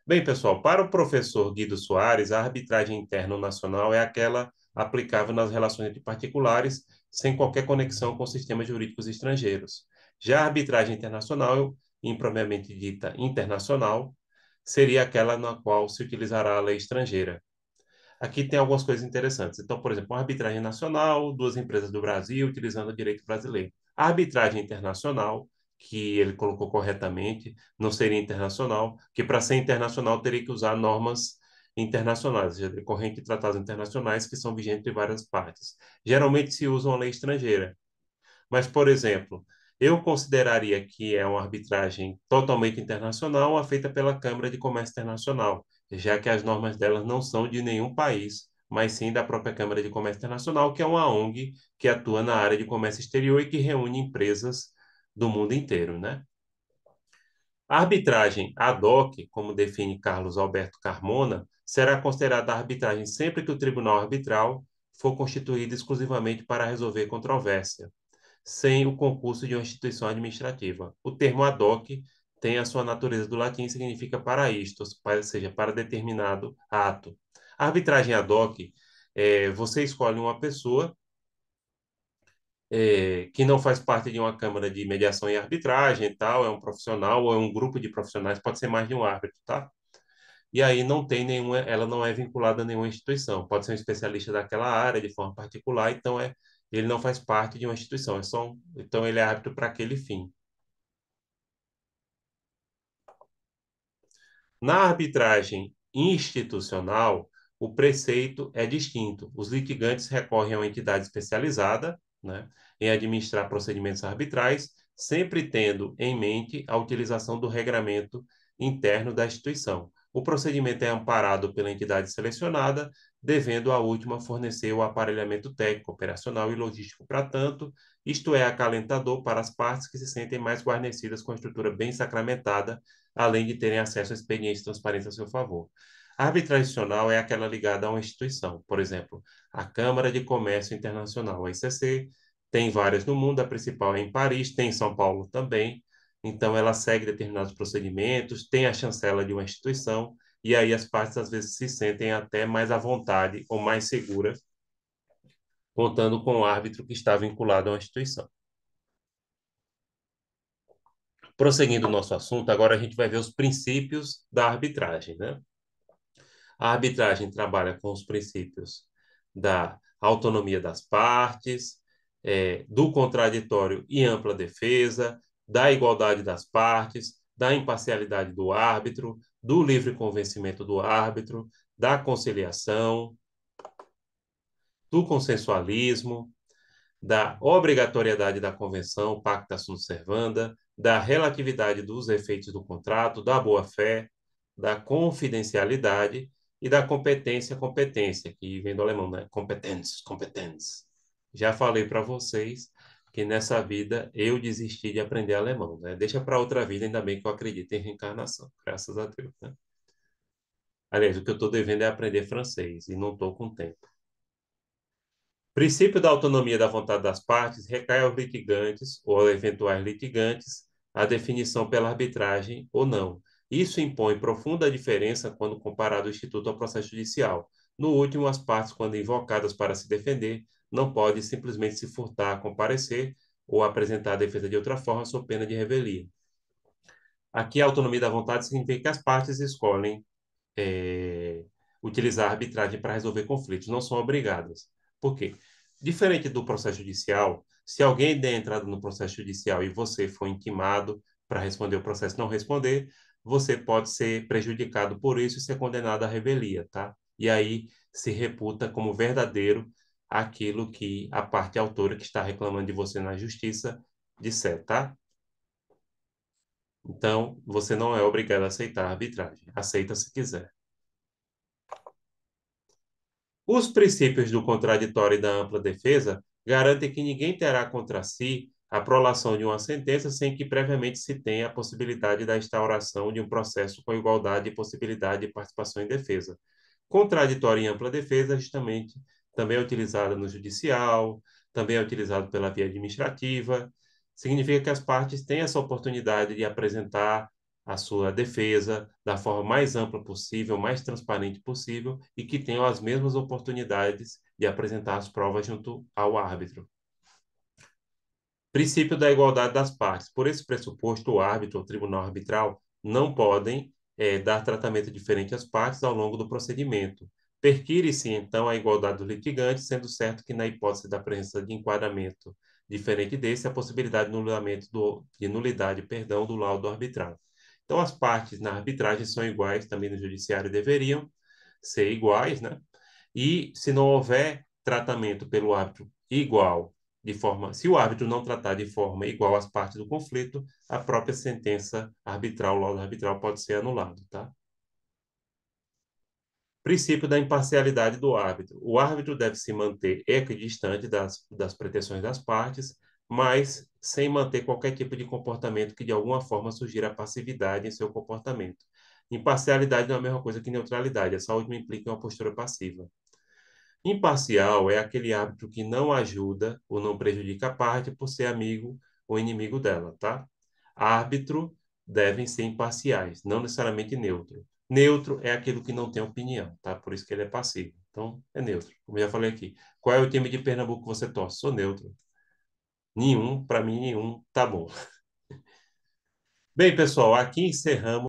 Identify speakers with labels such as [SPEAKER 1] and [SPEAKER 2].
[SPEAKER 1] Bem, pessoal, para o professor Guido Soares, a arbitragem interna nacional é aquela aplicável nas relações entre particulares, sem qualquer conexão com sistemas jurídicos estrangeiros. Já a arbitragem internacional, impropriamente dita internacional, seria aquela na qual se utilizará a lei estrangeira. Aqui tem algumas coisas interessantes. Então, por exemplo, uma arbitragem nacional, duas empresas do Brasil utilizando o direito brasileiro. A arbitragem internacional, que ele colocou corretamente, não seria internacional, que para ser internacional teria que usar normas internacionais, ou seja, decorrente de tratados internacionais que são vigentes em várias partes. Geralmente se usa uma lei estrangeira. Mas, por exemplo, eu consideraria que é uma arbitragem totalmente internacional, a feita pela Câmara de Comércio Internacional, já que as normas delas não são de nenhum país, mas sim da própria Câmara de Comércio Internacional, que é uma ONG que atua na área de comércio exterior e que reúne empresas do mundo inteiro, né? A arbitragem ad hoc, como define Carlos Alberto Carmona, será considerada arbitragem sempre que o tribunal arbitral for constituído exclusivamente para resolver controvérsia sem o concurso de uma instituição administrativa. O termo ad hoc tem a sua natureza do latim e significa para isto, ou seja, para determinado ato. A arbitragem ad hoc, você escolhe uma pessoa que não faz parte de uma câmara de mediação e arbitragem e tal, é um profissional ou é um grupo de profissionais, pode ser mais de um árbitro, tá? E aí não tem nenhuma, ela não é vinculada a nenhuma instituição. Pode ser um especialista daquela área de forma particular, então ele não faz parte de uma instituição, então ele é árbitro para aquele fim. Na arbitragem institucional, o preceito é distinto. Os litigantes recorrem a uma entidade especializada, né, em administrar procedimentos arbitrais, sempre tendo em mente a utilização do regramento interno da instituição. O procedimento é amparado pela entidade selecionada, devendo a última fornecer o aparelhamento técnico, operacional e logístico para tanto, isto é, acalentador para as partes que se sentem mais guarnecidas com a estrutura bem sacramentada além de terem acesso a expedientes transparentes a seu favor. A arbitragem tradicional é aquela ligada a uma instituição, por exemplo, a Câmara de Comércio Internacional, a ICC, tem várias no mundo, a principal é em Paris, tem em São Paulo também, então ela segue determinados procedimentos, tem a chancela de uma instituição, e aí as partes às vezes se sentem até mais à vontade ou mais seguras, contando com o árbitro que está vinculado a uma instituição. Prosseguindo o nosso assunto, agora a gente vai ver os princípios da arbitragem, né? A arbitragem trabalha com os princípios da autonomia das partes, do contraditório e ampla defesa, da igualdade das partes, da imparcialidade do árbitro, do livre convencimento do árbitro, da conciliação, do consensualismo, da obrigatoriedade da convenção, pacta sunt servanda, da relatividade dos efeitos do contrato, da boa-fé, da confidencialidade e da competência, que vem do alemão, né? Competence. Já falei para vocês que nessa vida eu desisti de aprender alemão, né? Deixa para outra vida, ainda bem que eu acredito em reencarnação, graças a Deus, né? Aliás, o que eu estou devendo é aprender francês e não estou com tempo. Princípio da autonomia da vontade das partes recai aos litigantes ou eventuais litigantes a definição pela arbitragem ou não. Isso impõe profunda diferença quando comparado o instituto ao processo judicial. No último, as partes, quando invocadas para se defender, não podem simplesmente se furtar a comparecer ou apresentar a defesa de outra forma, sob pena de revelia. Aqui, a autonomia da vontade significa que as partes escolhem utilizar a arbitragem para resolver conflitos, não são obrigadas. Por quê? Diferente do processo judicial, se alguém der entrada no processo judicial e você for intimado para responder o processo e não responder, você pode ser prejudicado por isso e ser condenado à revelia, tá? E aí se reputa como verdadeiro aquilo que a parte autora que está reclamando de você na justiça disser, tá? Então, você não é obrigado a aceitar a arbitragem. Aceita se quiser. Os princípios do contraditório e da ampla defesa garantem que ninguém terá contra si a prolação de uma sentença sem que previamente se tenha a possibilidade da instauração de um processo com igualdade e possibilidade de participação em defesa. Contraditório e ampla defesa, justamente, também é utilizada no judicial, também é utilizado pela via administrativa. Significa que as partes têm essa oportunidade de apresentar a sua defesa da forma mais ampla possível, mais transparente possível e que tenham as mesmas oportunidades de apresentar as provas junto ao árbitro. Princípio da igualdade das partes. Por esse pressuposto, o árbitro ou o tribunal arbitral não podem dar tratamento diferente às partes ao longo do procedimento. Perquire-se, então, a igualdade dos litigantes, sendo certo que, na hipótese da presença de enquadramento diferente desse, a possibilidade de nulidade, do laudo arbitral. Então, as partes na arbitragem são iguais, também no judiciário deveriam ser iguais, né? E se não houver tratamento pelo árbitro igual, se o árbitro não tratar de forma igual as partes do conflito, a própria sentença arbitral, o laudo arbitral pode ser anulado, tá? Princípio da imparcialidade do árbitro. O árbitro deve se manter equidistante das pretensões das partes, mas sem manter qualquer tipo de comportamento que de alguma forma sugira passividade em seu comportamento. Imparcialidade não é a mesma coisa que neutralidade. Essa última implica uma postura passiva. Imparcial é aquele árbitro que não ajuda ou não prejudica a parte por ser amigo ou inimigo dela, tá? Árbitro devem ser imparciais, não necessariamente neutro. Neutro é aquilo que não tem opinião, tá? Por isso que ele é passivo. Então, é neutro, como eu já falei aqui. Qual é o time de Pernambuco que você torce? Sou neutro. Nenhum, para mim, nenhum, tá bom. Bem, pessoal, aqui encerramos